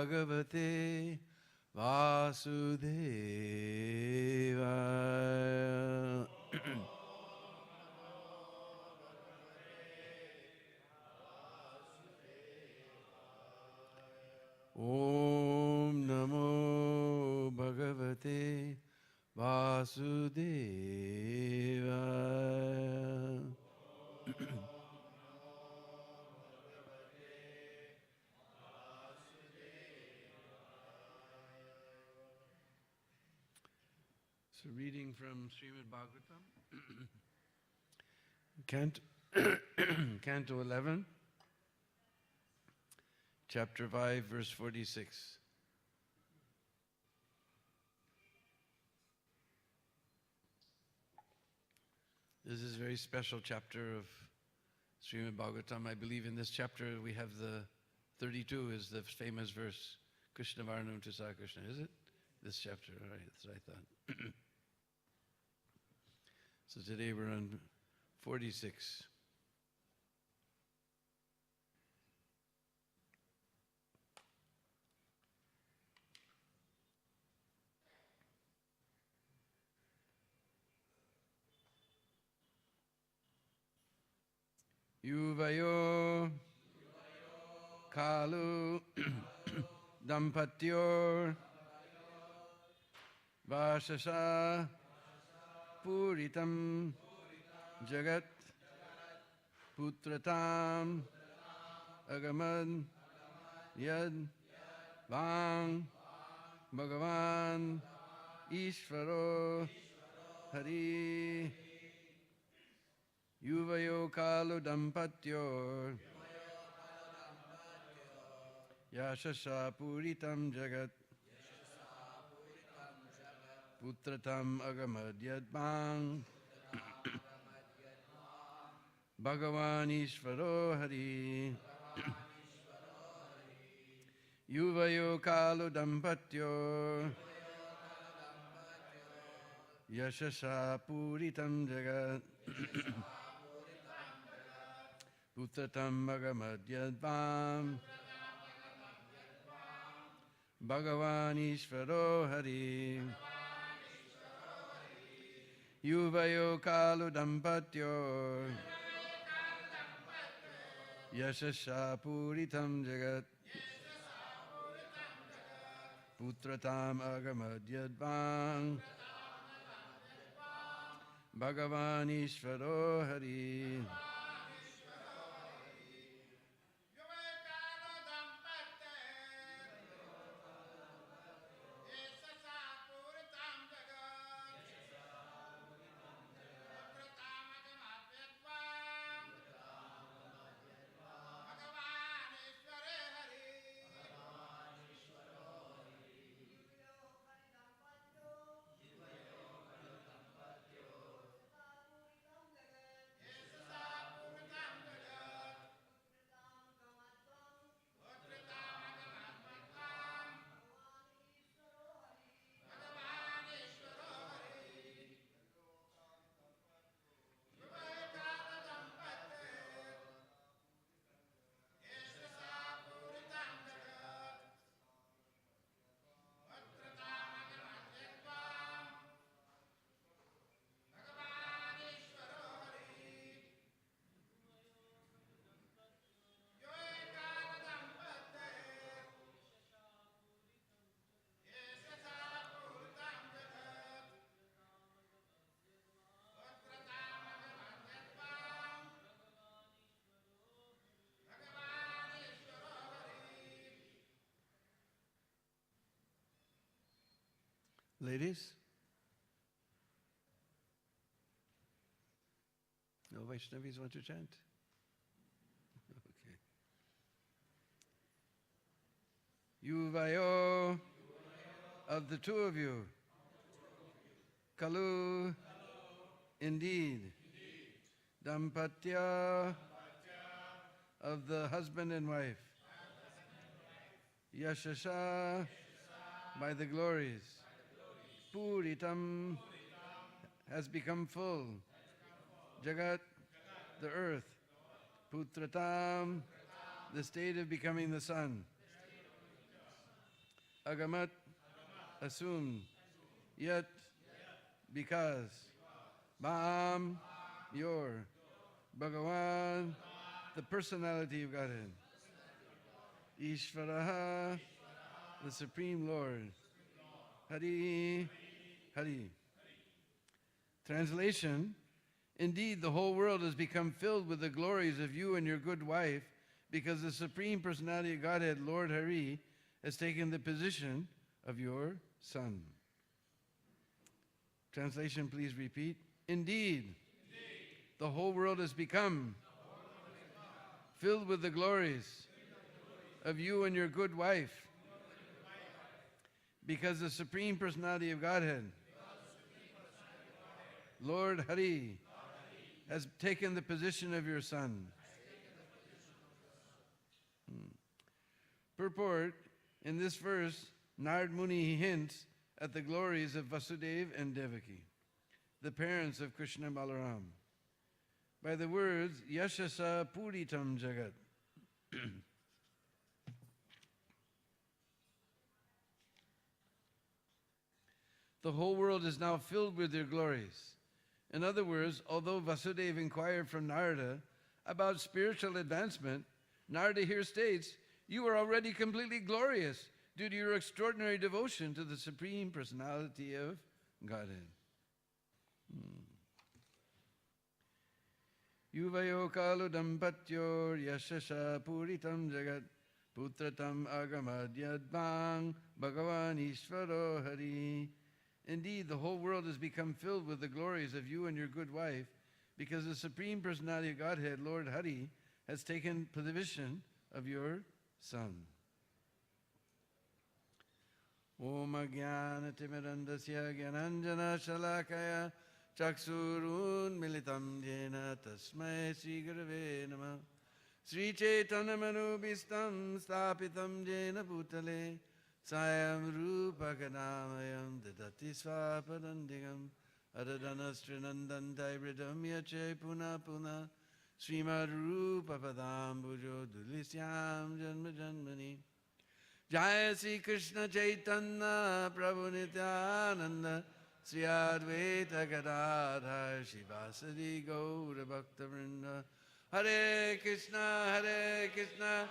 Bhagavate Vasudevaya. Om Namo Bhagavate Vasudevaya. So reading from Srimad Bhagavatam, Canto 11, Chapter 5, verse 46. This is a very special chapter of Srimad Bhagavatam. I believe in this chapter we have the 32 is the famous verse, Krishna Varnam to Sa Krishna, is it? This chapter, all right, that's what I thought. So today we're on 46. Yuvayo Kalu Dampatyor Vashasha Puritam Jagat Putratam Agamad Yad Vang Bhagavan Ishvaro Hari Yuvayo Kalu Dampatyor Yashasha Puritam Jagat Putratam Agamad Yadbang Bhagavan Ishvaro Hari Yuvayo Kalu Dampatyo Yashasha Puritam Jagat Putratam Agamad Yadbang Bhagavan Ishvaro Hari Yuvayo Kalu Dampatyo Yashasha Puritam Jagat Putratam Agamad Yadbang Bhagavan Ishvaro Hari Ladies? No Vaishnavis want to chant? Okay. Yuvayo, of the two of you, Kalu, indeed, Dampatya, of the husband and wife, Yashasha, by the glories, Puritam, has become full, Jagat, the earth, Putratam, the state of becoming the son, agamat, assumed, yet, because, Maam, your, Bhagavan, the personality of Godhead, Ishvaraha, the Supreme Lord, Hari, Hari. Translation: Indeed, the whole world has become filled with the glories of you and your good wife, because the Supreme Personality of Godhead, Lord Hari, has taken the position of your son. Translation, please repeat. Indeed, the whole world has become filled with the glories of you and your good wife, because the Supreme Personality of Godhead, Lord Hari, has taken the position of your son. Purport: in this verse, Narad Muni hints at the glories of Vasudeva and Devaki, the parents of Krishna and Balaram, by the words Yashasa Puritam Jagat. The whole world is now filled with their glories. In other words, although Vasudeva inquired from Narada about spiritual advancement, Narada here states, you are already completely glorious due to your extraordinary devotion to the Supreme Personality of Godhead. Yuvayo kalu dampatyor yashasha puritam jagat putratam agamad yadbang Bhagavan Ishvaro Hari. Indeed, the whole world has become filled with the glories of you and your good wife, because the Supreme Personality of Godhead, Lord Hari, has taken position of your son. Om Ajnana Timirandasya Gyananjana Shalakaya Chaksurun Militam Jena Tasmai Sri Gurave Namah Sri Chaitanya Manubhistam Stapitam Jena Bhutale Sayam Rupa Kanamayam Dadati Swapadandingam Adadana Srinandantai Vridam Yache Puna Puna Srimad Rupa Padambujo Dulisyam Janma Janmani Jaya Sri Krishna Chaitanya Prabhu Nityananda Sri Advaita Gadadhar Shivasadi Gaura Bhakta Vrinda Hare Krishna Krishna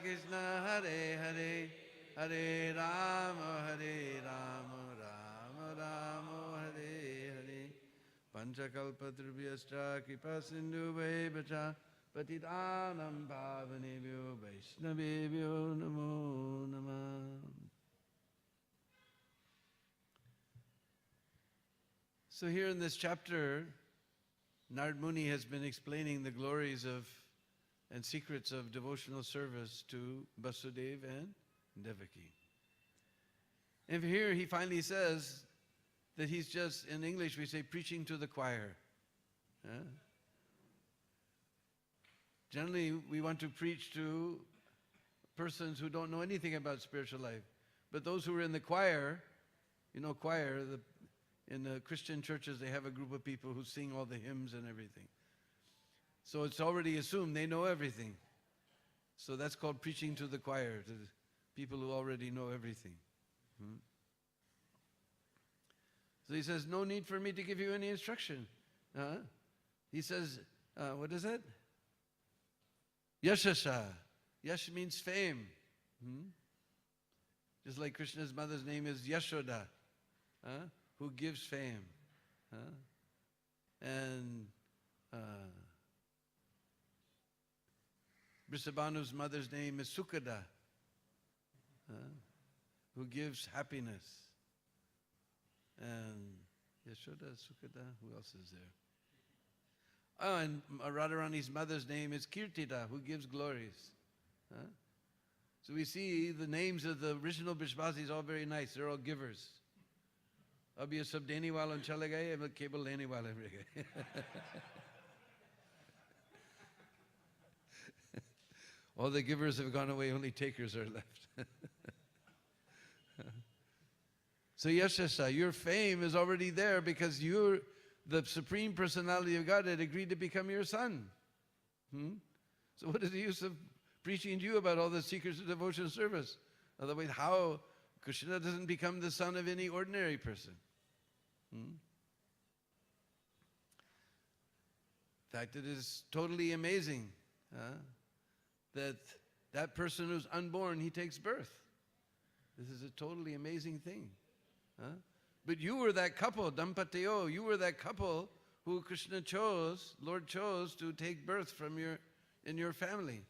Krishna Hare Hare Hare Rama Rama Rama Hare Hare Panchakalpatrubhyascha Kripa Sindhu Bhaja Patitanam Pavanebhyo Vaishnavebhyo Namo Namah. So here in this chapter, Narad Muni has been explaining the glories of and secrets of devotional service to Vasudeva and Devaki. And here he finally says that he's just, in English we say, preaching to the choir. Generally, we want to preach to persons who don't know anything about spiritual life. But those who are in the choir, in the Christian churches, they have a group of people who sing all the hymns and everything. So it's already assumed they know everything. So that's called preaching to the choir, to the people who already know everything. So he says, no need for me to give you any instruction. He says, what is it? Yashasha. Yash means fame. Just like Krishna's mother's name is Yashoda, who gives fame. And Vrishabhanu's mother's name is Sukada, who gives happiness. And Yashoda, Sukada, who else is there? Oh, and Radharani's mother's name is Kirtida, who gives glories. So we see the names of the original Brishbasis all very nice. They're all givers. Abhi ye sab dene wala chale gaye, ab kebal lene wala reh gaye. All the givers have gone away, only takers are left. So Yashasa, your fame is already there because the Supreme Personality of God had agreed to become your son. So what is the use of preaching to you about all the secrets of devotion service? Otherwise, how Krishna doesn't become the son of any ordinary person. In fact, it is totally amazing that that person who's unborn, he takes birth. This is a totally amazing thing. But you were that couple, Dampatiyo, you were that couple who Krishna chose, Lord chose to take birth in your family.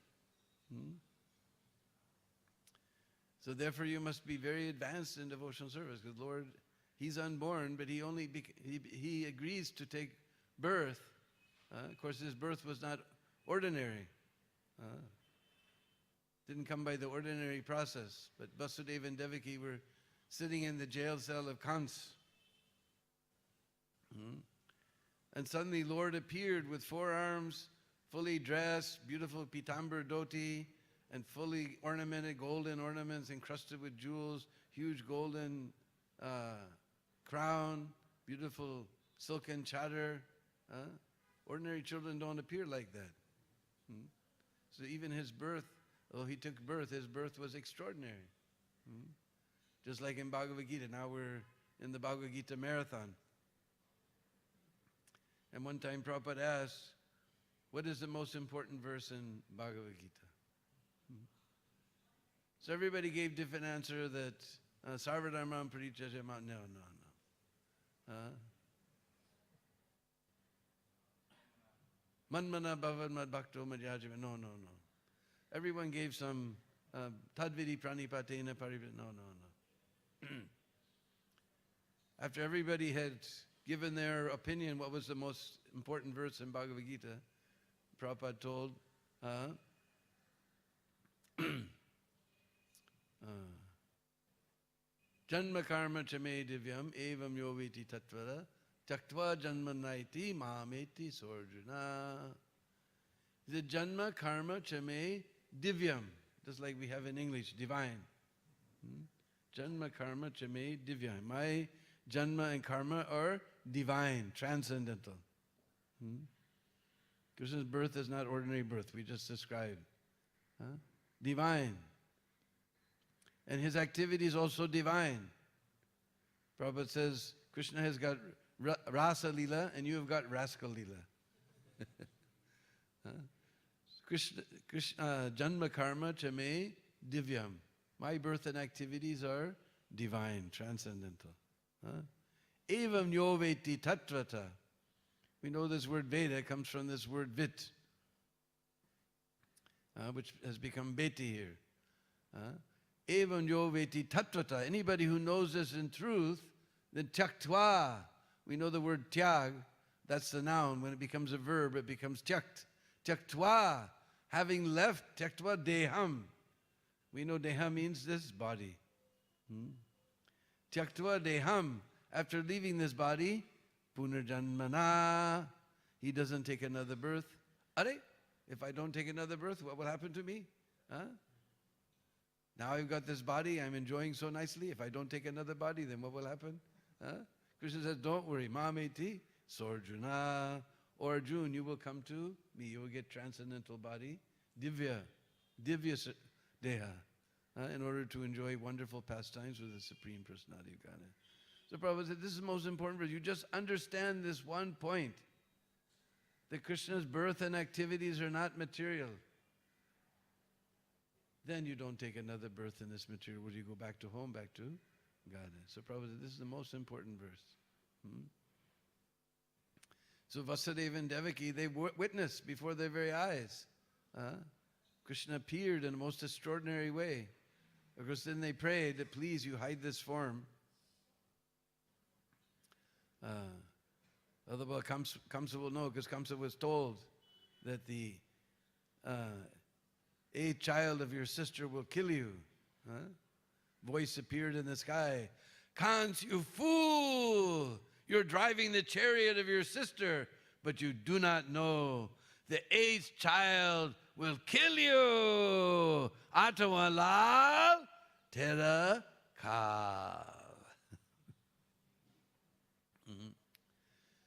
So therefore you must be very advanced in devotional service, because Lord, He's unborn, but He agrees to take birth. Of course, His birth was not ordinary. Didn't come by the ordinary process. But Vasudeva and Devaki were sitting in the jail cell of Kans. And suddenly Lord appeared with 4 arms, fully dressed, beautiful pitambar dhoti, and fully ornamented, golden ornaments encrusted with jewels, huge golden crown, beautiful silken chadar. Ordinary children don't appear like that. So even his birth, although he took birth, his birth was extraordinary. Just like in Bhagavad Gita, now we're in the Bhagavad Gita marathon. And one time Prabhupada asked, what is the most important verse in Bhagavad Gita? So everybody gave different answer that Sarvadharmam Parityajama. No. Manmana Bhavad Mad Bhakto Madhyajama. No. Everyone gave some Tadvidi Pranipatena Parivit. No. After everybody had given their opinion what was the most important verse in Bhagavad Gita, Prabhupada told, Janma karma chame divyam evam yoviti tatvara taktva janmanaiti mameti sorjuna. The janma karma chame divyam, just like we have in English, divine. Janma karma chame divyam. My janma and karma are divine, transcendental. Krishna's birth is not ordinary birth, we just described. Divine. And his activity is also divine. Prabhupada says, Krishna has got Rasa Lila and you have got Rascal Lila. Janma karma chame divyam. My birth and activities are divine, transcendental. Evam yoveti tatvata. We know this word Veda comes from this word vit, which has become beti here. Evam yoveti tatvata. Anybody who knows this in truth, then tyaktva. We know the word tyag, that's the noun. When it becomes a verb, it becomes tyakt. Tyaktva, having left, tyaktva deham. We know deha means this body. Tyaktva deham, after leaving this body, punarjanmana, he doesn't take another birth. Are, if I don't take another birth, what will happen to me? Now I've got this body, I'm enjoying so nicely. If I don't take another body, then what will happen? Krishna says, don't worry, mameti, sorjuna, or Arjun, you will come to me, you will get transcendental body, divya deha, in order to enjoy wonderful pastimes with the Supreme Personality of Godhead. So Prabhupada said, this is the most important verse. You just understand this one point, that Krishna's birth and activities are not material. Then you don't take another birth in this material world. You go back to home, back to Godhead. So Prabhupada said, this is the most important verse. So Vasudeva and Devaki, they witnessed before their very eyes. Krishna appeared in a most extraordinary way. Of course, then they prayed that please you hide this form. Otherwise Kamsa will know, because Kamsa was told that the 8th child of your sister will kill you. Voice appeared in the sky. Kans, you fool! You're driving the chariot of your sister, but you do not know the 8th child will kill you. Atawalal Tera Kal.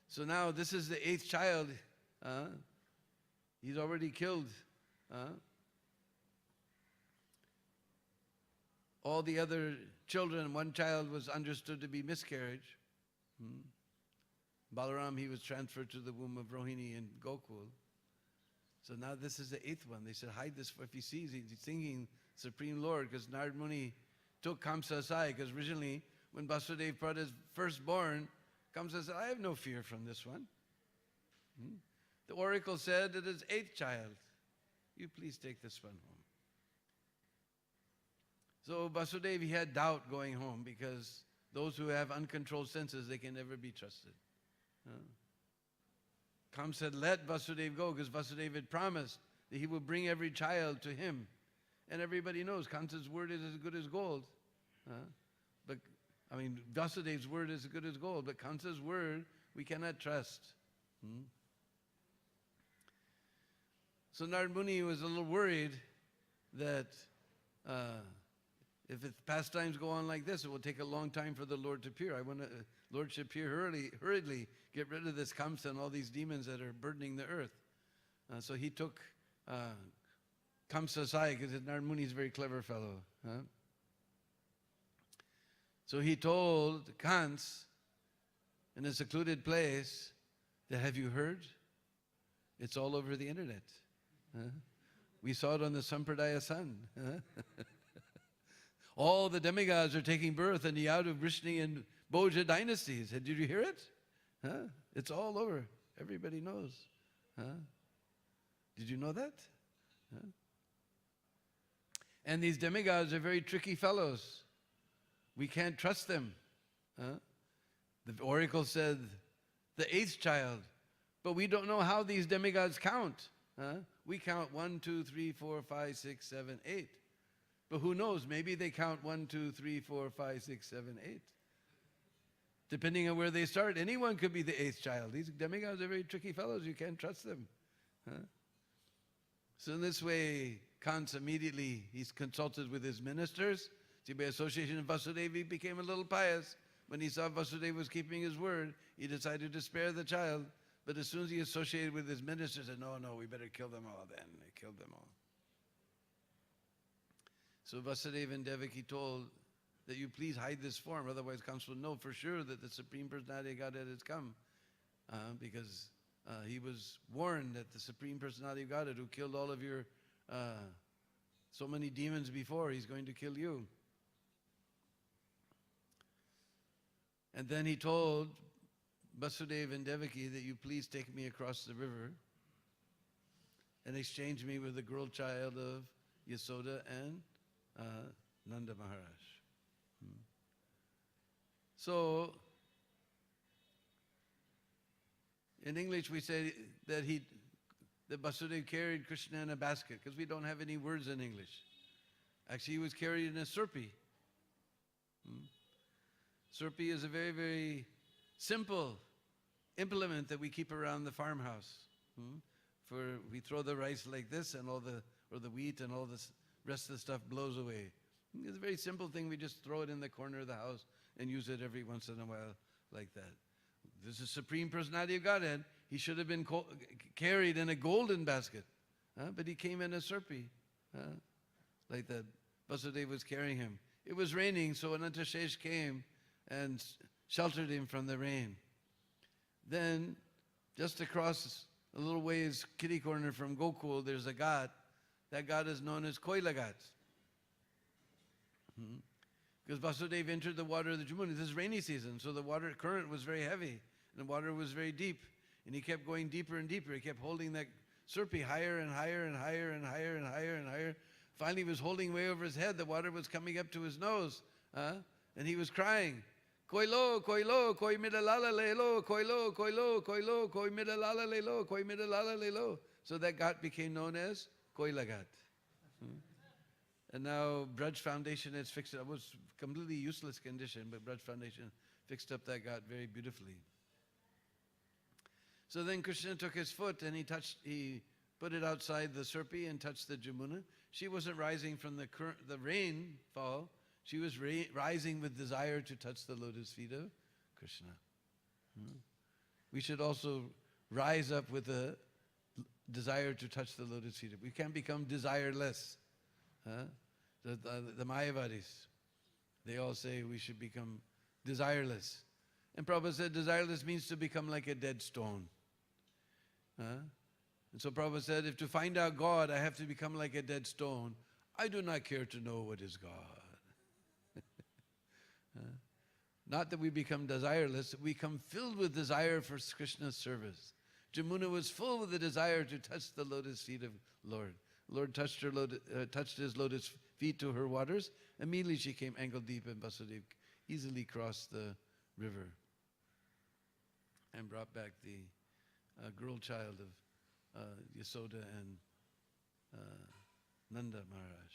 So now this is the 8th child. He's already killed all the other children, one child was understood to be miscarriage. Balaram, he was transferred to the womb of Rohini in Gokul. So now this is the 8th one. They said, hide this, if he sees, he's singing Supreme Lord, because Narad Muni took Kamsa aside, because originally, when Vasudeva brought his firstborn, Kamsa said, I have no fear from this one. The oracle said, it is 8th child. You please take this one home. So Vasudeva, he had doubt going home, because those who have uncontrolled senses, they can never be trusted. Kamsa said, let Vasudeva go, because Vasudeva had promised that he would bring every child to him. And everybody knows Kamsa's word is as good as gold. Vasudeva's word is as good as gold, but Kamsa's word we cannot trust. So Narad Muni was a little worried that if pastimes go on like this, it will take a long time for the Lord to appear. I want Lord should appear hurriedly, get rid of this Kamsa and all these demons that are burdening the earth. So he took Kamsa aside, because Narad Muni is a very clever fellow. So he told Kans in a secluded place that, have you heard? It's all over the internet. We saw it on the Sampradaya Sun. All the demigods are taking birth in the Yadu, Vrishni, and Bhoja dynasties. Did you hear it? It's all over. Everybody knows. Did you know that? And these demigods are very tricky fellows. We can't trust them. The oracle said the 8th child, but we don't know how these demigods count. We count 1, 2, 3, 4, 5, 6, 7, 8. But who knows? Maybe they count 1, 2, 3, 4, 5, 6, 7, 8. Depending on where they start, anyone could be the 8th child. These demigods are very tricky fellows. You can't trust them. So in this way, Kans immediately, he's consulted with his ministers. See, by association of Vasudeva, he became a little pious. When he saw Vasudeva was keeping his word, he decided to spare the child. But as soon as he associated with his ministers, he said, no, we better kill them all then. They killed them all. So Vasudeva and Devaki told that you please hide this form, otherwise Kans will know for sure that the Supreme Personality of Godhead has come. Because he was warned that the Supreme Personality of Godhead, who killed all of your, so many demons before, he's going to kill you. And then he told Vasudeva and Devaki that you please take me across the river and exchange me with the girl child of Yasoda and Nanda Maharaj. So, in English we say that Vasudeva carried Krishna in a basket, because we don't have any words in English. Actually, he was carried in a surpi. Surpi is a very, very simple implement that we keep around the farmhouse. We throw the rice like this, and or the wheat and all this rest of the stuff blows away. It's a very simple thing. We just throw it in the corner of the house and use it every once in a while like that. This is Supreme Personality of Godhead. He should have been carried in a golden basket, but he came in a surpi, like that. Vasudeva was carrying him. It was raining, so Anantashesh came and sheltered him from the rain. Then, just across a little ways, kitty corner from Gokul, there's a ghat. That ghat is known as Koila Ghat. Because Vasudeva entered the water of the Jamuna. This is rainy season, so the water current was very heavy, and the water was very deep. And he kept going deeper and deeper. He kept holding that surpi higher and higher and higher and higher and higher and higher. Finally, he was holding way over his head. The water was coming up to his nose, and he was crying, Koilo, koilo, koi midalala lelo, koilo, koilo, koilo, koi midalala lelo, koi midalala lelo. So that ghat became known as Koila Ghat. And now Braj Foundation has fixed it. It was a completely useless condition, but Braj Foundation fixed up that ghat very beautifully. So then Krishna took his foot and he put it outside the surpi and touched the Jamuna. She wasn't rising from the rainfall. She was rising with desire to touch the lotus feet of Krishna. We should also rise up with a desire to touch the lotus feet. We can't become desireless. The Mayavadis. They all say we should become desireless. And Prabhupada said desireless means to become like a dead stone. And so Prabhupada said, if to find out God, I have to become like a dead stone, I do not care to know what is God. Not that we become desireless, we become filled with desire for Krishna's service. Jamuna was full with the desire to touch the lotus feet of Lord. Lord touched his lotus feet to her waters. Immediately she came ankle deep, and Vasudeva easily crossed the river and brought back the girl child of Yasoda and Nanda Maharaj.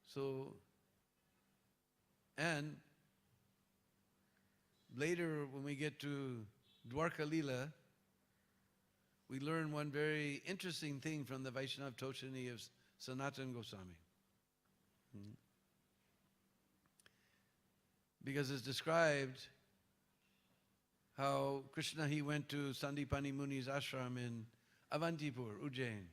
So, and later when we get to Dwarka Leela, we learn one very interesting thing from the Vaishnava Toshani of Sanatana Goswami. Because it's described how Krishna, he went to Sandipani Muni's ashram in Avantipur, Ujjain,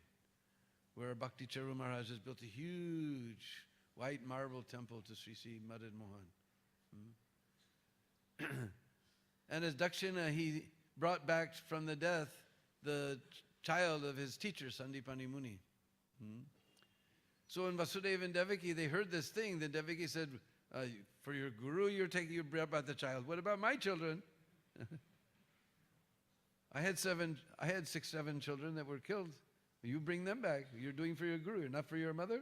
where Bhakti Charu Maharaj has built a huge white marble temple to Sri Sri Madan Mohan. And as Dakshina, he brought back from the death the child of his teacher, Sandipani Muni. So when Vasudeva and Devaki, they heard this thing, then Devaki said, for your guru, you brought back the child. What about my children? I had 6, 7 children that were killed. You bring them back. You're doing for your guru, not for your mother.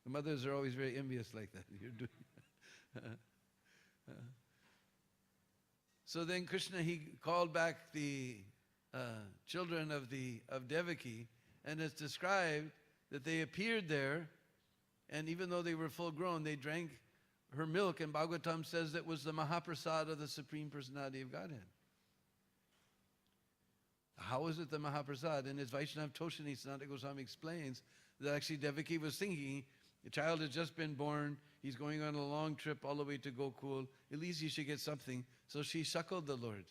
The mothers are always very envious like that. You're doing. So then Krishna, he called back the children of Devaki, and it's described that they appeared there, and even though they were full grown, they drank her milk, and Bhagavatam says that was the Mahaprasad of the Supreme Personality of Godhead. How is it the Mahaprasad? And as Vaishnava Toshani Sanatana Goswami explains, that actually Devaki was thinking, the child has just been born, he's going on a long trip all the way to Gokul, at least he should get something. So she suckled the Lord.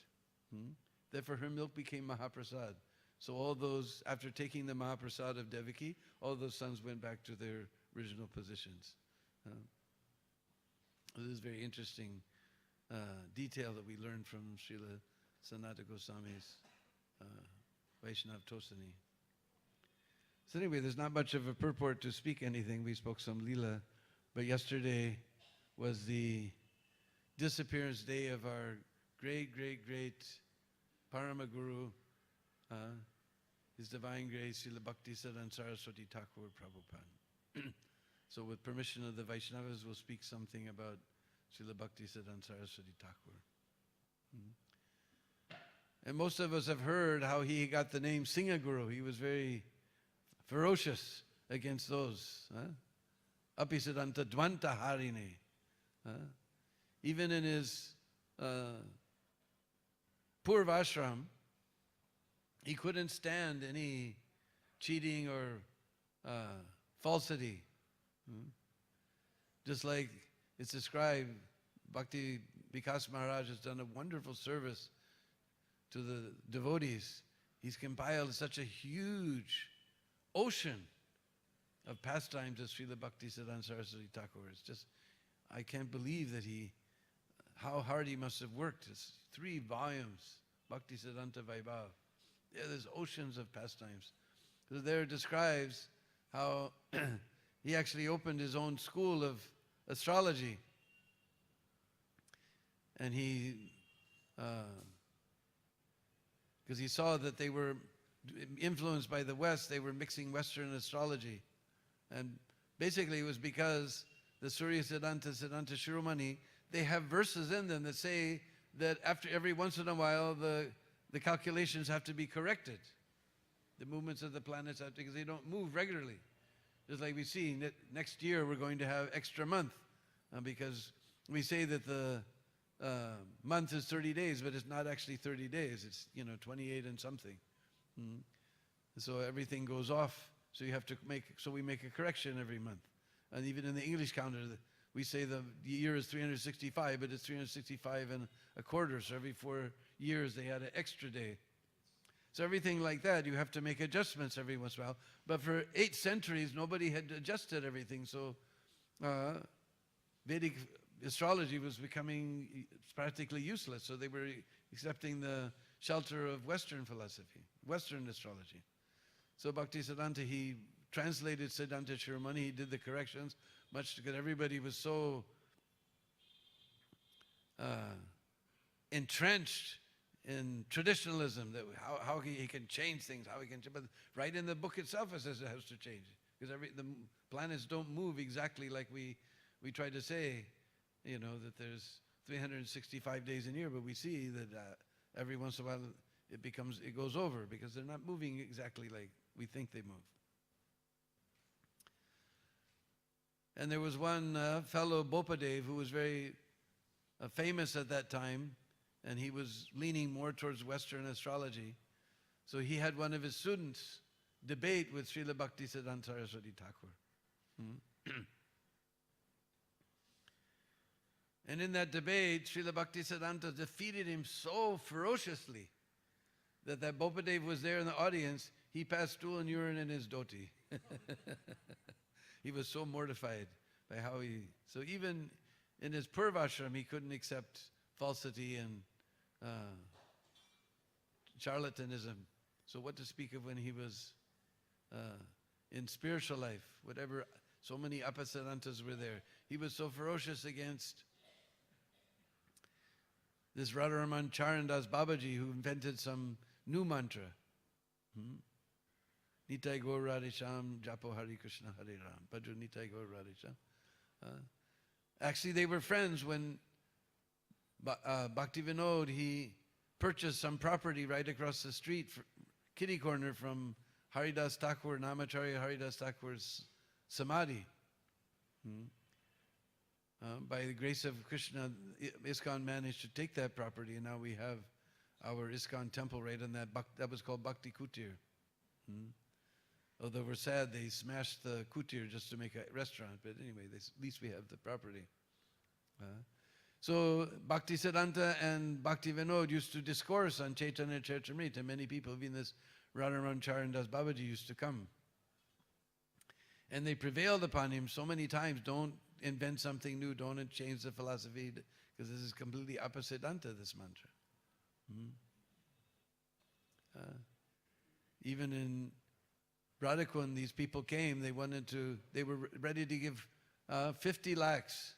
Therefore her milk became Mahaprasad. So all those, after taking the Mahaprasad of Devaki, all those sons went back to their original positions. This is very interesting detail that we learned from Srila Sanatana Goswami's Vaishnava Tosani. So anyway, there's not much of a purport to speak anything. We spoke some Leela, but yesterday was the disappearance day of our great, great, great Parama Guru, His Divine Grace, Srila Bhakti Siddhanta Saraswati Thakur Prabhupada. So with permission of the Vaishnavas, we'll speak something about Srila Bhakti Siddhanta Saraswati Thakur. And most of us have heard how he got the name Singha Guru. He was very ferocious against those. Apisiddhanta Dvanta Harine. Even in his Purvashram, he couldn't stand any cheating or falsity. Just like it's described, Bhakti Vikas Maharaj has done a wonderful service to the devotees. He's compiled such a huge ocean of pastimes of Srila Bhakti Siddhanta Saraswati Thakur. It's just, I can't believe that how hard he must have worked. It's 3 volumes, Bhakti Siddhanta Vaibhav. Yeah, there's oceans of pastimes. So there it describes how he actually opened his own school of astrology. And he, because he saw that they were influenced by the West, they were mixing Western astrology. And basically it was because the Surya Siddhanta, Siddhanta Shiromani, they have verses in them that say that after every once in a while the calculations have to be corrected. The movements of the planets have to, because they don't move regularly. Just like we see that next year we're going to have extra month because we say that the month is 30 days, but it's not actually 30 days. It's 28 and something. So everything goes off. So you have to we make a correction every month. And even in the English calendar, we say the year is 365, but it's 365 and a quarter. So every 4 years they had an extra day. So everything like that, you have to make adjustments every once in a while. But for 8 centuries, nobody had adjusted everything. So Vedic astrology was becoming practically useless. So they were accepting the shelter of Western philosophy, Western astrology. So Bhaktisiddhanta, he translated Siddhanta Shiromani, he did the corrections, much because everybody was so entrenched in traditionalism that how he can change things, but right in the book itself it says it has to change. Because the planets don't move exactly like we try to say, that there's 365 days in a year, but we see that every once in a while it goes over because they're not moving exactly like we think they move. And there was one fellow, Bopadev, who was very famous at that time, and he was leaning more towards Western astrology. So he had one of his students debate with Srila Bhaktisiddhanta Saraswati Thakur. And in that debate, Srila Bhaktisiddhanta defeated him so ferociously that Bopadev was there in the audience. He passed stool and urine in his dhoti. He was so mortified by how so even in his Purvashram, he couldn't accept falsity and charlatanism. So what to speak of when he was in spiritual life, whatever, so many apasiddhantas were there. He was so ferocious against this Radharaman Charandas Babaji, who invented some new mantra. Nitai Gaur Radhesham, Japo Hari Krishna Hare Ram. Bhaju Nitai Gaur Radhesham. Actually, they were friends when Bhakti Vinod, he purchased some property right across the street, kitty corner from Haridas Thakur, Namacharya Haridas Thakur's Samadhi. By the grace of Krishna, Iskcon managed to take that property, and now we have our Iskcon temple right on that was called Bhakti Kutir. Although we're sad they smashed the kutir just to make a restaurant, but anyway, at least we have the property. So Bhaktisiddhanta and Bhakti Vinod used to discourse on Chaitanya Charitamrita. Many people, even this Radharaman Charandas Babaji, used to come. And they prevailed upon him so many times, don't invent something new, don't change the philosophy, because this is completely apasiddhanta, this mantra. Even in Radhakund, these people came, they were ready to give 50 lakhs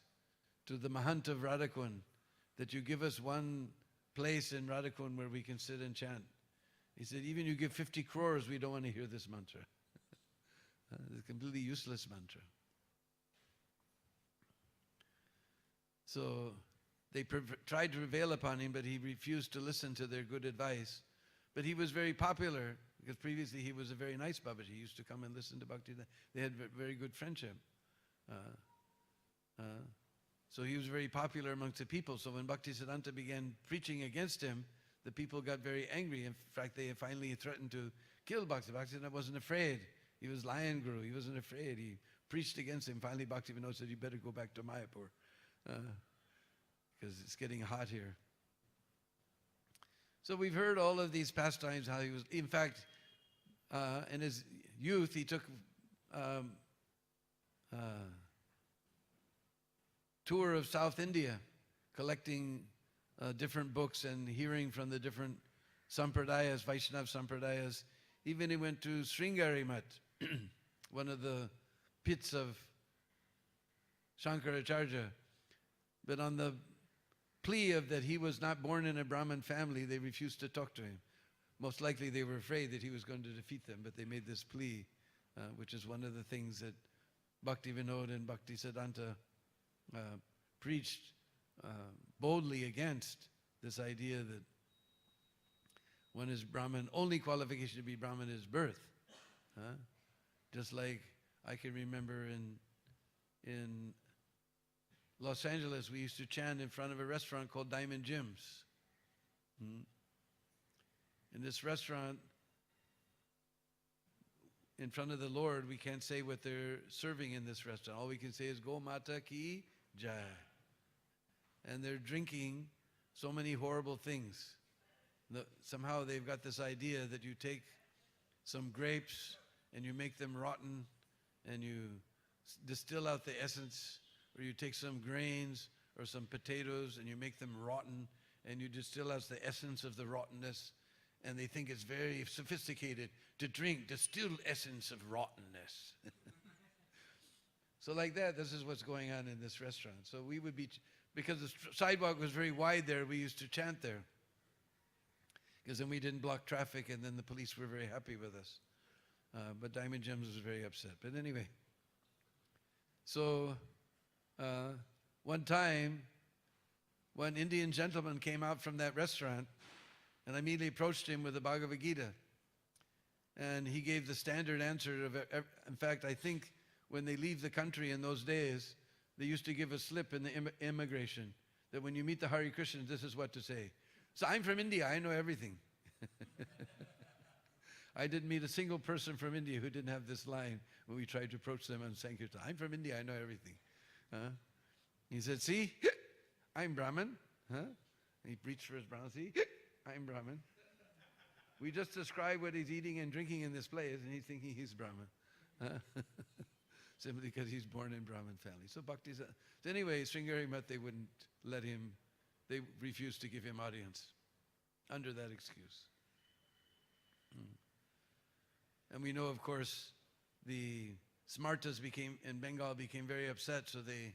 to the Mahant of Radhakund, that you give us one place in Radhakund where we can sit and chant. He said, even you give 50 crores, we don't want to hear this mantra. It's a completely useless mantra. So they tried to prevail upon him, but he refused to listen to their good advice. But he was very popular, because previously he was a very nice Babaji. He used to come and listen to Bhakti. They had very good friendship. So he was very popular amongst the people. So when Bhaktisiddhanta began preaching against him, the people got very angry. In fact, they finally threatened to kill Bhakti. Bhaktisiddhanta wasn't afraid. He was lion guru. He wasn't afraid. He preached against him. Finally, Bhakti Vinod said, you better go back to Mayapur, because it's getting hot here. So we've heard all of these pastimes, how he was, in fact, in his youth, he took tour of South India, collecting different books and hearing from the different sampradayas, Vaishnava sampradayas. Even he went to Sringari Mat, one of the pits of Shankaracharya. But on the plea of that he was not born in a Brahmin family, they refused to talk to him. Most likely they were afraid that he was going to defeat them, but they made this plea, which is one of the things that Bhakti Vinod and Bhaktisiddhanta preached boldly against, this idea that one is Brahmin, only qualification to be Brahmin is birth. Just like I can remember in Los Angeles, we used to chant in front of a restaurant called Diamond Jim's. In this restaurant, in front of the Lord, we can't say what they're serving in this restaurant. All we can say is, Go Mata Ki Jai. And they're drinking so many horrible things. somehow they've got this idea that you take some grapes and you make them rotten and you distill out the essence, or you take some grains or some potatoes and you make them rotten and you distill out the essence of the rottenness, and they think it's very sophisticated to drink distilled essence of rottenness. So like that, this is what's going on in this restaurant. So we would be, because the sidewalk was very wide there, we used to chant there. Because then we didn't block traffic, and then the police were very happy with us. But Diamond Gems was very upset. But anyway, so one time, one Indian gentleman came out from that restaurant, and I immediately approached him with the Bhagavad Gita. And he gave the standard answer of, in fact, I think when they leave the country in those days, they used to give a slip in the immigration that when you meet the Hare Krishnas, this is what to say. So I'm from India, I know everything. I didn't meet a single person from India who didn't have this line when we tried to approach them on Sankirtan. I'm from India, I know everything. He said, see, I'm Brahmin. He preached for his Brahmin. See, I'm Brahmin. We just describe what he's eating and drinking in this place, and he's thinking he's Brahmin. Simply because he's born in Brahmin family. So Bhakti, so anyway, Sringari Math, they wouldn't let him, they refused to give him audience under that excuse. And we know, of course, the Smartas in Bengal became very upset, so they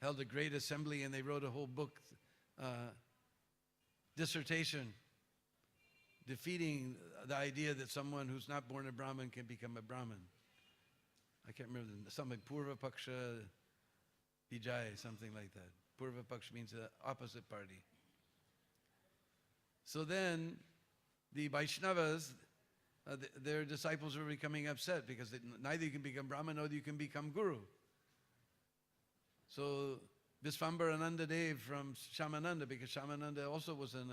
held a great assembly and they wrote a whole book, dissertation, defeating the idea that someone who's not born a Brahmin can become a Brahmin. I can't remember, something Purva Paksha Vijay, something like that. Purva Paksha means the opposite party. So then the Vaishnavas, their disciples were becoming upset because neither you can become Brahmin nor you can become Guru. So Visvambarananda Dev from Shamananda, because Shamananda also was a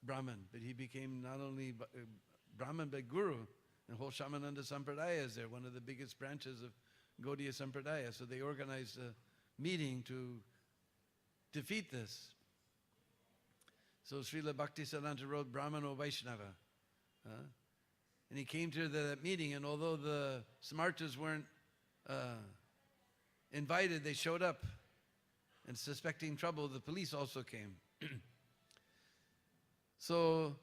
Brahmin, but he became not only Brahmin but Guru. And whole Shamananda Sampradaya is there, one of the biggest branches of Gaudiya Sampradaya. So they organized a meeting to defeat this. So Srila Bhaktisiddhanta wrote Brahmano Vaishnava. And he came to that meeting, and although the Smartas weren't invited, they showed up. And suspecting trouble, the police also came. So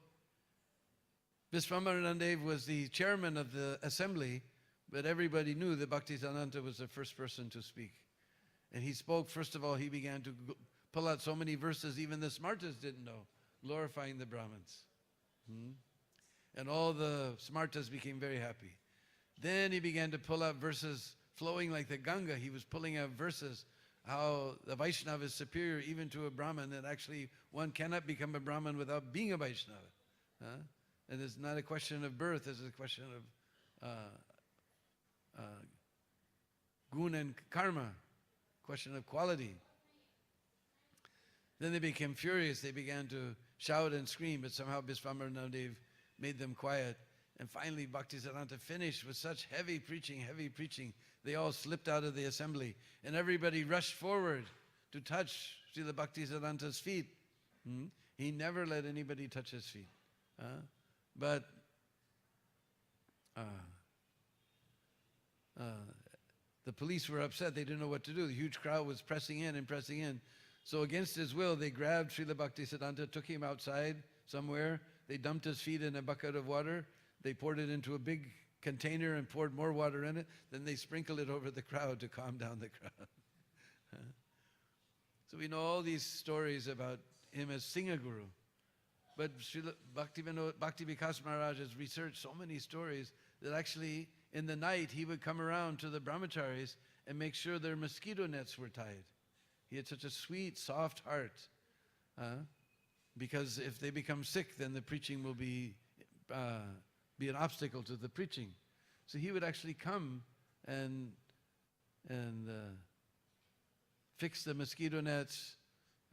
Visvambarananda was the chairman of the assembly, but everybody knew that Bhaktisiddhanta was the first person to speak. And he spoke, first of all, he began to pull out so many verses even the Smartas didn't know, glorifying the Brahmins. And all the Smartas became very happy. Then he began to pull out verses flowing like the Ganga. He was pulling out verses, how the Vaishnava is superior even to a Brahmin, and actually one cannot become a Brahmin without being a Vaishnava. And it's not a question of birth, it's a question of gun and karma, question of quality. Then they became furious, they began to shout and scream, but somehow Visvambarananda made them quiet. And finally Bhaktisiddhanta finished with such heavy preaching, they all slipped out of the assembly. And everybody rushed forward to touch Srila Bhaktisiddhanta's feet. He never let anybody touch his feet. But the police were upset. They didn't know what to do. The huge crowd was pressing in. So against his will, they grabbed Srila Bhaktisiddhanta, took him outside somewhere. They dumped his feet in a bucket of water. They poured it into a big container and poured more water in it. Then they sprinkled it over the crowd to calm down the crowd. So we know all these stories about him as Singha-Guru. But Bhakti Vikas Maharaj has researched so many stories that actually in the night he would come around to the brahmacharis and make sure their mosquito nets were tied. He had such a sweet, soft heart. Because if they become sick, then the preaching will be an obstacle to the preaching. So he would actually come and fix the mosquito nets,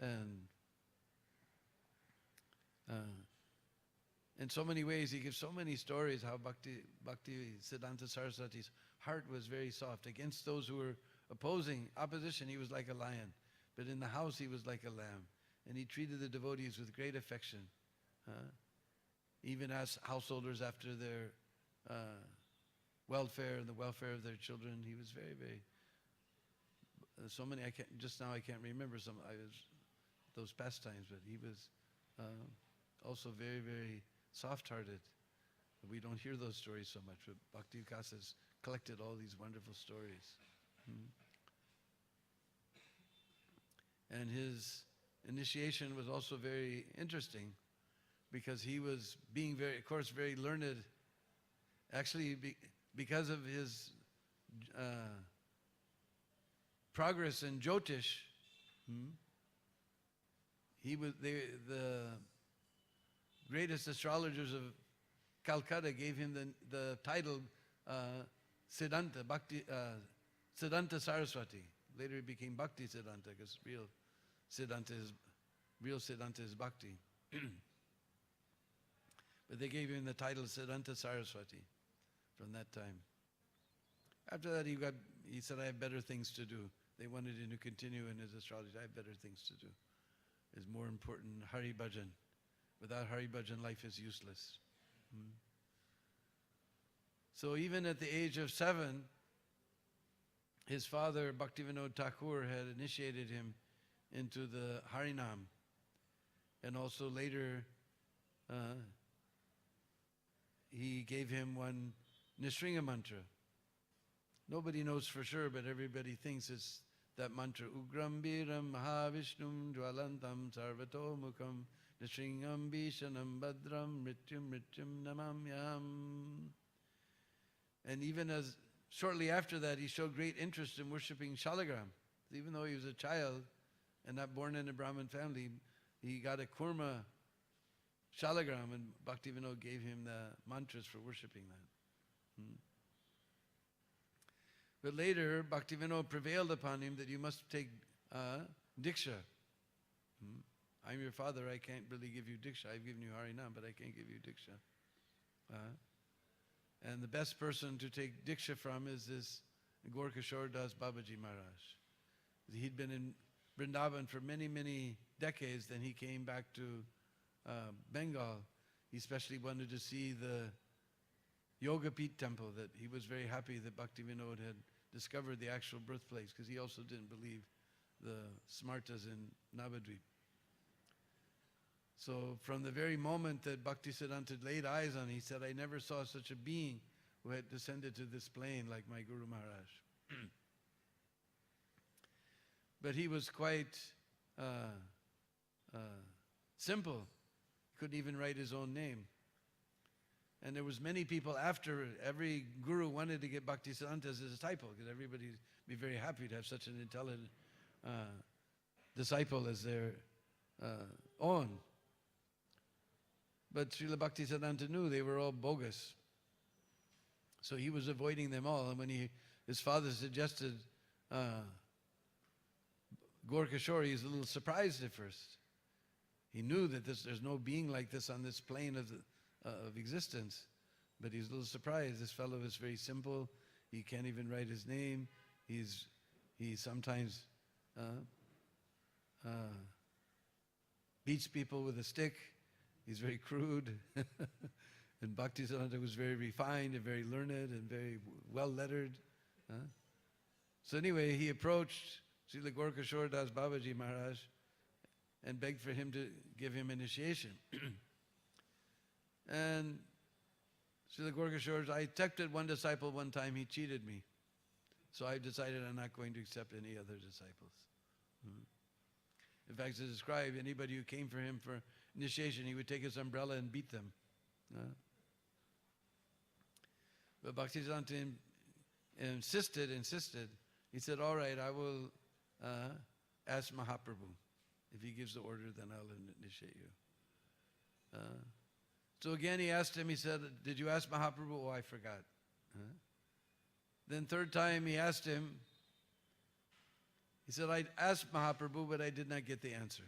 and in so many ways he gives so many stories how Bhakti Siddhanta Saraswati's heart was very soft. Against those who were opposition, he was like a lion. But in the house he was like a lamb. And he treated the devotees with great affection. Even asked householders after their welfare and the welfare of their children. He was very, very, so many, I can't remember those pastimes, but he was also very, very soft-hearted. We don't hear those stories so much, but Bhakti Vikas has collected all these wonderful stories. And his initiation was also very interesting because he was being very, of course, very learned. Actually, because of his progress in Jyotish, the greatest astrologers of Calcutta gave him the title Siddhanta, Siddhanta Saraswati. Later it became Bhakti Siddhanta because real Siddhanta is Bhakti. But they gave him the title Siddhanta Saraswati from that time. After that he said, I have better things to do. They wanted him to continue in his astrology. I have better things to do. It's more important Hari Bhajan. Without Hari Bhajan, life is useless. So even at the age of 7, his father, Bhaktivinoda Thakur, had initiated him into the Harinam. And also later, he gave him one Nisringa mantra. Nobody knows for sure, but everybody thinks it's that mantra. Ugram Biram Mahavishnum Jwalantam Sarvato Mukham Nisringam Bishanam Badram Mrityum Namamyam. And even as shortly after that, he showed great interest in worshipping Shalagram. Even though he was a child and not born in a Brahmin family, he got a kurma Shalagram, and Bhaktivinoda gave him the mantras for worshipping that. But later, Bhaktivinoda prevailed upon him that you must take Diksha. I'm your father, I can't really give you Diksha. I've given you Harinam, but I can't give you Diksha. And the best person to take Diksha from is this Gorkashore Das Babaji Maharaj. He'd been in Vrindavan for many, many decades. Then he came back to Bengal. He especially wanted to see the Yoga Peeth temple, that he was very happy that Bhaktivinoda had discovered the actual birthplace, because he also didn't believe the Smartas in Navadvip. So from the very moment that Bhaktisiddhanta laid eyes on him, he said, I never saw such a being who had descended to this plane like my Guru Maharaj. But he was quite simple. He couldn't even write his own name. And there was many people after, every guru wanted to get Bhaktisiddhanta as a disciple, because everybody would be very happy to have such an intelligent disciple as their own. But Srila Bhaktisiddhanta knew they were all bogus. So he was avoiding them all. And when his father suggested Gorkashore, he was a little surprised at first. He knew that there's no being like this on this plane of existence. But he's a little surprised. This fellow is very simple. He can't even write his name. He sometimes beats people with a stick. He's very crude. And Bhaktisiddhanta was very refined and very learned and very well-lettered. So anyway, he approached Srila Gorkashore Das Babaji Maharaj and begged for him to give him initiation. And Srila Gorkashore, I accepted one disciple one time, he cheated me. So I decided I'm not going to accept any other disciples. In fact, to describe anybody who came for him for initiation, he would take his umbrella and beat them. But Bhaktisiddhanta insisted. He said, all right, I will ask Mahaprabhu. If he gives the order, then I'll initiate you. So again, he asked him, he said, did you ask Mahaprabhu? Oh, I forgot. Then third time he asked him, he said, I asked Mahaprabhu, but I did not get the answer.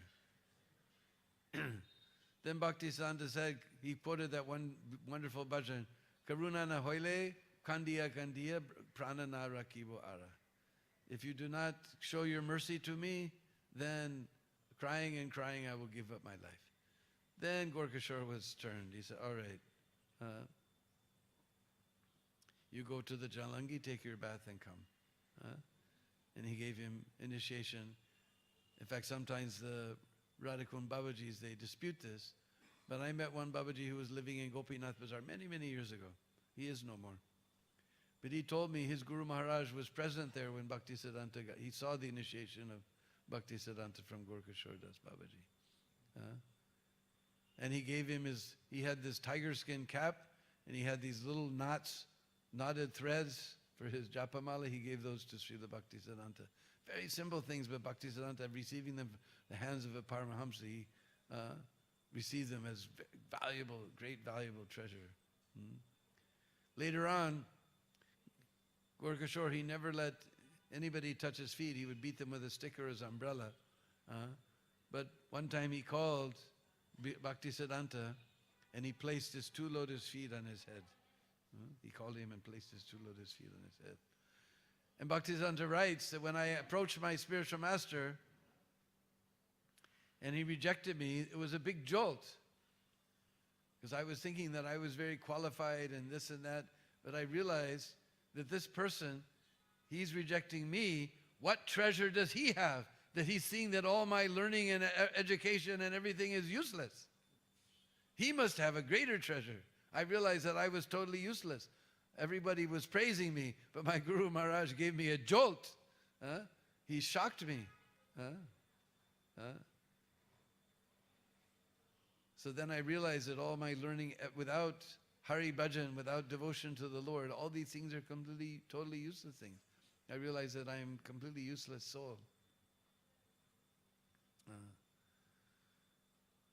Then Bhaktisiddhanta said, he quoted that one wonderful bhajan, Karuna na hoile, kandiya kandiya, prana na rakibo ara. If you do not show your mercy to me, then crying and crying, I will give up my life. Then Gorkashore was turned. He said, all right, you go to the Jalangi, take your bath and come. And he gave him initiation. In fact, sometimes the Radhakund Babajis, they dispute this. But I met one Babaji who was living in Gopinath Bazaar many, many years ago. He is no more. But he told me his Guru Maharaj was present there when Bhaktisiddhanta got, he saw the initiation of Bhaktisiddhanta from Gorkashore Das Babaji. And he gave him he had this tiger skin cap, and he had these little knots, knotted threads for his japamala. He gave those to Srila Bhaktisiddhanta. Very simple things, but Bhaktisiddhanta, receiving them the hands of a Paramahamsa, he received them as valuable, great valuable treasure. Later on, Gorkashore, he never let anybody touch his feet. He would beat them with a stick or his umbrella. But one time he called Bhaktisiddhanta, and he placed his 2 lotus feet on his head. He called him and placed his 2 lotus feet on his head. And Bhaktisiddhanta writes that when I approached my spiritual master and he rejected me, it was a big jolt. Because I was thinking that I was very qualified and this and that, but I realized that this person, he's rejecting me. What treasure does he have that he's seeing that all my learning and education and everything is useless? He must have a greater treasure. I realized that I was totally useless. Everybody was praising me, but my Guru Maharaj gave me a jolt. He shocked me. So then I realized that all my learning without Hari Bhajan, without devotion to the Lord, all these things are completely, totally useless things. I realized that I am a completely useless soul.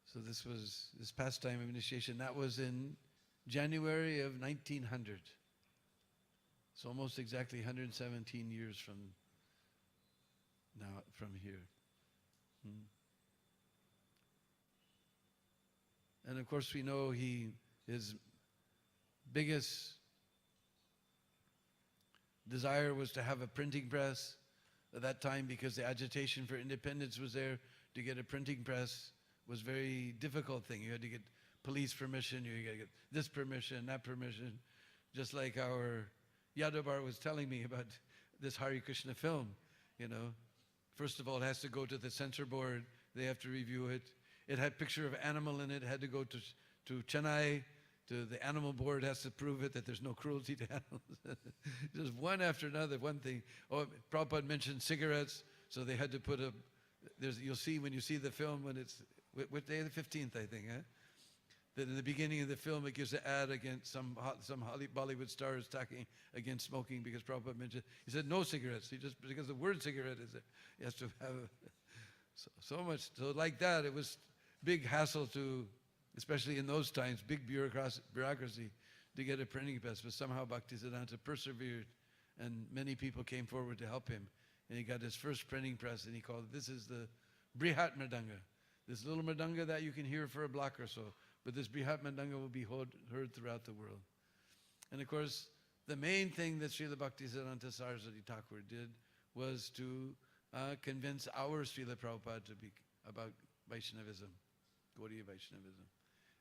So this was this pastime of initiation. That was in January of 1900. It's almost exactly 117 years from now, from here. And of course we know his biggest desire was to have a printing press at that time, because the agitation for independence was there. To get a printing press was a very difficult thing. You had to get police permission, you had to get this permission, that permission. Just like our Yadavar was telling me about this Hare Krishna film, you know. First of all, it has to go to the censor board. They have to review it. It had a picture of animal in it. It had to go to Chennai. The animal board has to prove it, that there's no cruelty to animals. Just one after another, one thing. Oh, Prabhupada mentioned cigarettes, so they had to put you'll see when you see the film, when it's, what day, the 15th, I think, that in the beginning of the film it gives an ad against some Bollywood stars attacking against smoking, because Prabhupada mentioned, he said no cigarettes. He just, because the word cigarette is there, he has to have so much. So like that, it was big hassle to, especially in those times, big bureaucracy to get a printing press. But somehow Bhaktisiddhanta persevered, and many people came forward to help him. And he got his first printing press, and he called it, this is the Brihat Mridanga. This little Mridanga that you can hear for a block or so. But this Brihat Mridanga will be heard throughout the world. And of course, the main thing that Srila Bhaktisiddhanta Saraswati Thakur did was to convince our Srila Prabhupada to be about Vaishnavism, Gaudiya Vaishnavism.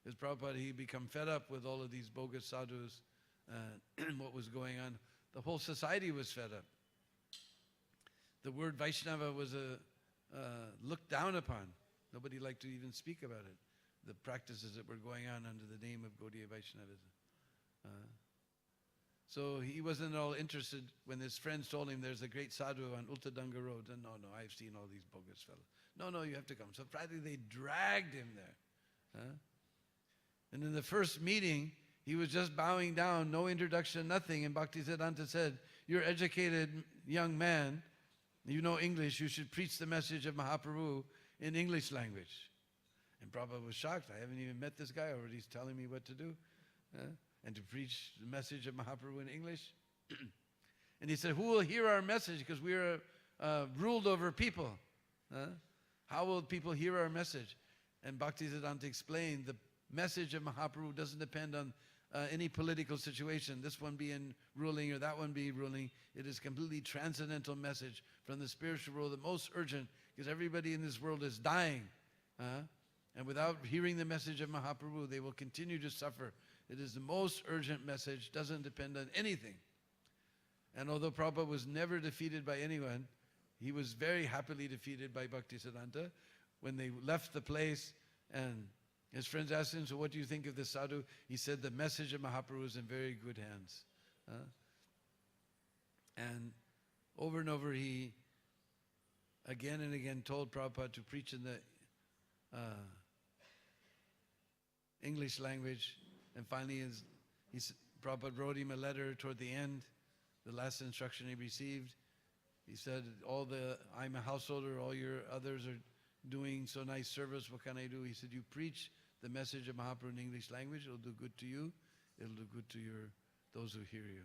As Prabhupada, he become fed up with all of these bogus sadhus and what was going on. The whole society was fed up. The word Vaishnava was looked down upon. Nobody liked to even speak about it. The practices that were going on under the name of Gaudiya Vaishnavism. So he wasn't at all interested when his friends told him there's a great sadhu on Ultadanga Road. And no, I've seen all these bogus fellows. No, you have to come. So practically they dragged him there. And in the first meeting, he was just bowing down, no introduction, nothing. And Bhaktisiddhanta said, you're an educated young man, you know English, you should preach the message of Mahaprabhu in English language. And Prabhupada was shocked. I haven't even met this guy already. He's telling me what to do. And to preach the message of Mahaprabhu in English. And he said, who will hear our message? Because we are ruled over people. How will people hear our message? And Bhaktisiddhanta explained, the message of Mahaprabhu doesn't depend on any political situation, this one be in ruling or that one be ruling. It is completely transcendental message from the spiritual world, the most urgent, because everybody in this world is dying. And without hearing the message of Mahaprabhu, they will continue to suffer. It is the most urgent message, doesn't depend on anything. And although Prabhupada was never defeated by anyone, he was very happily defeated by Bhaktisiddhanta when they left the place, and his friends asked him, so what do you think of this sadhu? He said, the message of Mahaprabhu is in very good hands. And over, he again and again told Prabhupada to preach in the English language. And finally, Prabhupada wrote him a letter toward the end, the last instruction he received. He said, I'm a householder, all your others are doing so nice service, what can I do? He said, you preach the message of Mahaprabhu in English language, it'll do good to you, it'll do good to those who hear you.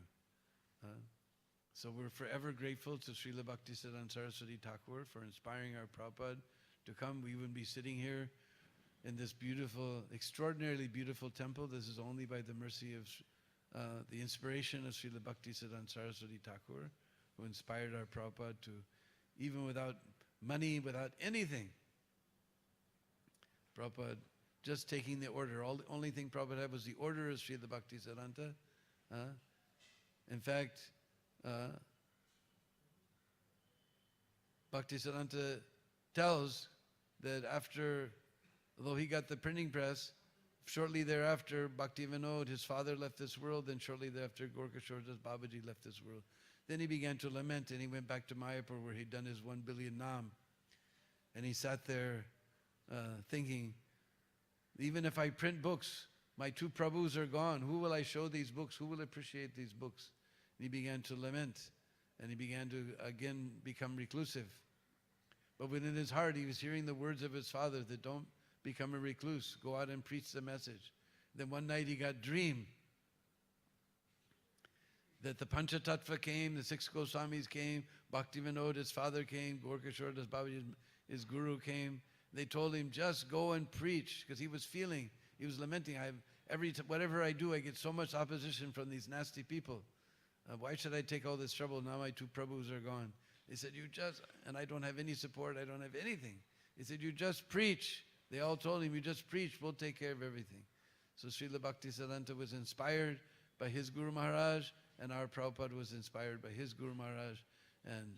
So we're forever grateful to Srila Bhaktisiddhanta Saraswati Thakur for inspiring our Prabhupada to come. We wouldn't be sitting here in this beautiful, extraordinarily beautiful temple. This is only by the mercy of the inspiration of Srila Bhaktisiddhanta Saraswati Thakur, who inspired our Prabhupada to, even without money, without anything, Prabhupada just taking the order. The only thing Prabhupada had was the order of Srila Bhaktisiddhanta. In fact, Bhaktisiddhanta tells that although he got the printing press, shortly thereafter, Bhaktivinoda, his father, left this world, and shortly thereafter, Gorkashordas Babaji left this world. Then he began to lament, and he went back to Mayapur where he'd done his 1 billion nam. And he sat there thinking, even if I print books, my 2 Prabhus are gone. Who will I show these books? Who will appreciate these books? And he began to lament, and he began to again become reclusive. But within his heart, he was hearing the words of his father that don't become a recluse, go out and preach the message. Then one night he got a dream that the Panchatattva came, the 6 Goswamis came, Bhaktivinoda, his father came, Gorkashordas Babaji, his guru came. They told him, just go and preach, because he was lamenting, whatever I do, I get so much opposition from these nasty people. Why should I take all this trouble? Now my 2 Prabhus are gone. They said, and I don't have any support, I don't have anything. He said, you just preach. They all told him, you just preach, we'll take care of everything. So Srila Bhaktisiddhanta was inspired by his Guru Maharaj, and our Prabhupada was inspired by his Guru Maharaj. And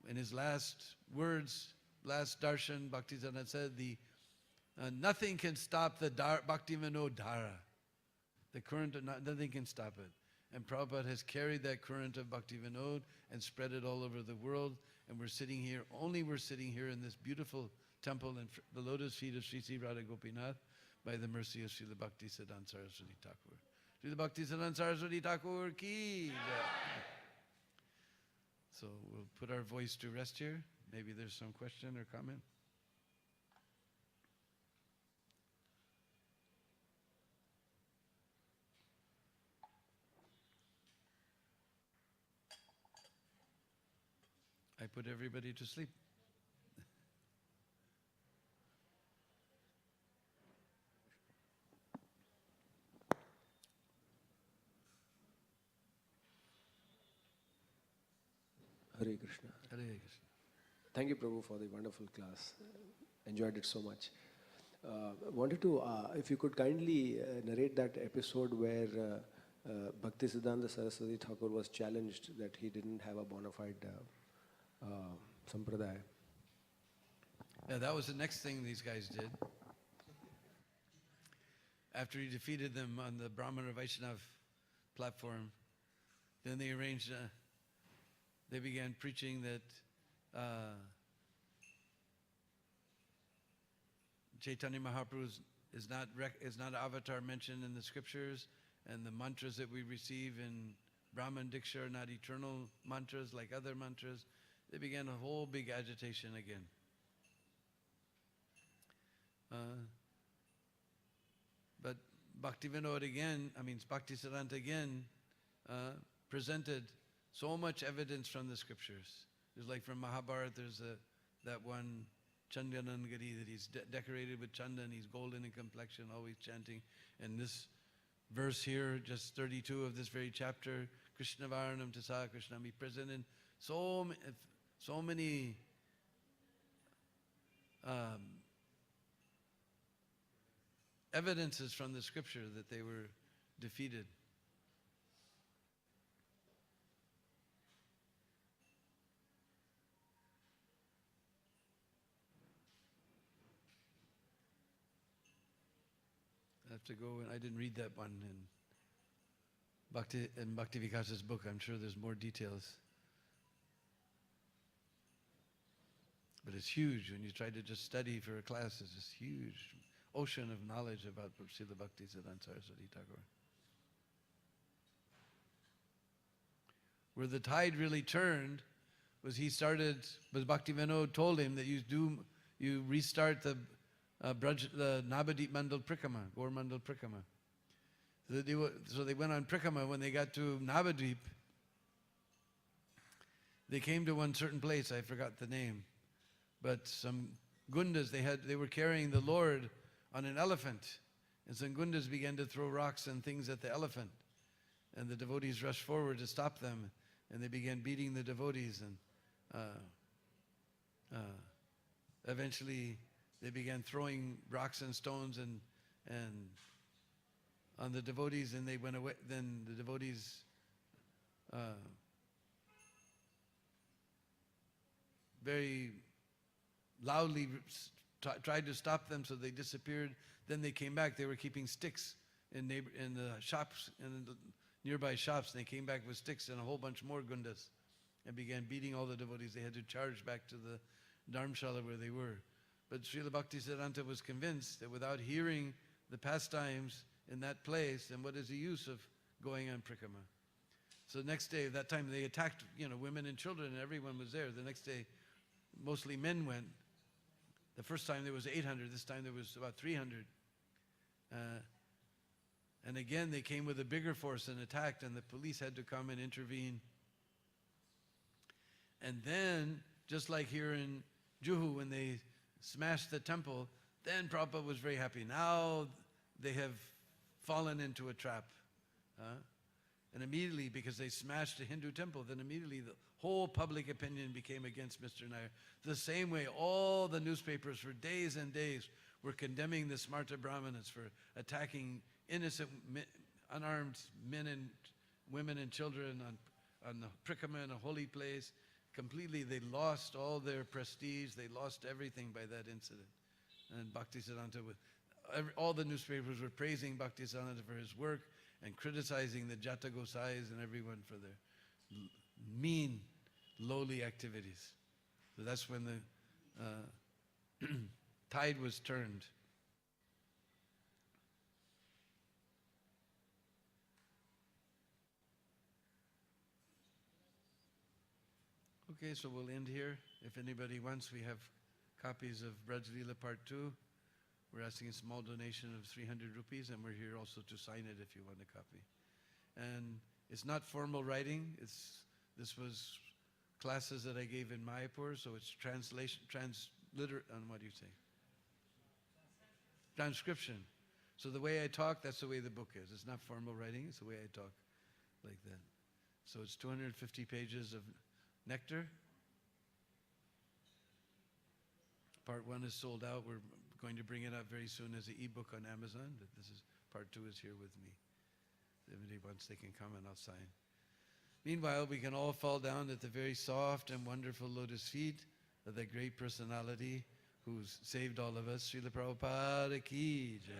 in his last words, last darshan, Bhaktisiddhanta said, nothing can stop the Bhaktivinoda Dhara. The current, nothing can stop it. And Prabhupada has carried that current of Bhaktivinoda and spread it all over the world. And we're sitting here in this beautiful temple in the lotus feet of Sri Sri Radha Gopinath by the mercy of Srila Bhaktisiddhanta Saraswati Thakur. Srila Bhaktisiddhanta Saraswati Thakur ki jai. So we'll put our voice to rest here. Maybe there's some question or comment. I put everybody to sleep. Hare Krishna. Hare Krishna. Thank you, Prabhu, for the wonderful class. Enjoyed it so much. Wanted to, if you could kindly narrate that episode where Bhaktisiddhanta Saraswati Thakur was challenged that he didn't have a bona fide sampradaya. Yeah, that was the next thing these guys did. After he defeated them on the Brahmana Vaishnav platform, then they arranged, they began preaching that Chaitanya Mahaprabhu is not avatar mentioned in the scriptures, and the mantras that we receive in Brahman Diksha are not eternal mantras like other mantras. They began a whole big agitation again. But Bhaktivinoda Bhaktisiddhanta again presented so much evidence from the scriptures. There's like from Mahabharata, there's that one Chandanangari, that he's decorated with chandan, he's golden in complexion, always chanting. And this verse here, just 32 of this very chapter, Krishna Varnam Tasa Krishna, be present in so many evidences from the scripture that they were defeated. I have to go, and I didn't read that one in Bhakti Vikasa's book. I'm sure there's more details. But it's huge when you try to just study for a class. It's this huge ocean of knowledge about Srila Bhaktisiddhanta Saraswati Thakur. Where the tide really turned was Bhakti Vinod told him that you restart the Navadip Mandal Prikrama, Gaur Mandal Prikrama. So they went on Prikrama. When they got to Navadip, they came to one certain place, I forgot the name, but some Gundas, they were carrying the Lord on an elephant, and some Gundas began to throw rocks and things at the elephant, and the devotees rushed forward to stop them, and they began beating the devotees, and eventually they began throwing rocks and stones and on the devotees, and they went away. Then the devotees very loudly tried to stop them, so they disappeared. Then they came back. They were keeping sticks in the shops, in the nearby shops, and they came back with sticks and a whole bunch more gundas and began beating all the devotees. They had to charge back to the Dharmshala where they were. But Srila Bhaktisiddhanta was convinced that without hearing the pastimes in that place, then what is the use of going on Prikrama? So the next day, that time they attacked, women and children, and everyone was there. The next day, mostly men went. The first time there was 800, this time there was about 300. And again, they came with a bigger force and attacked, and the police had to come and intervene. And then, just like here in Juhu, when they smashed the temple, then Prabhupada was very happy. Now they have fallen into a trap. And immediately, because they smashed a Hindu temple, then immediately the whole public opinion became against Mr. Nair. The same way, all the newspapers for days and days were condemning the Smarta Brahmanas for attacking innocent, unarmed men and women and children on the Prikrama in a holy place. Completely, they lost all their prestige. They lost everything by that incident. And Bhaktisiddhanta, all the newspapers were praising Bhaktisiddhanta for his work and criticizing the Jata Gosais and everyone for their mean, lowly activities. So that's when the tide was turned. Okay, so we'll end here. If anybody wants, we have copies of Braj Leela Part 2. We're asking a small donation of 300 rupees, and we're here also to sign it if you want a copy. And it's not formal writing. This was classes that I gave in Mayapur, so it's what do you say? Transcription. So the way I talk, that's the way the book is. It's not formal writing, it's the way I talk, like that. So it's 250 pages of nectar. Part 1 is sold out. We're going to bring it out very soon as an ebook on Amazon. Part 2 is here with me. If anybody wants, they can come and I'll sign. Meanwhile, we can all fall down at the very soft and wonderful lotus feet of that great personality who's saved all of us. Srila Prabhupada ki jai.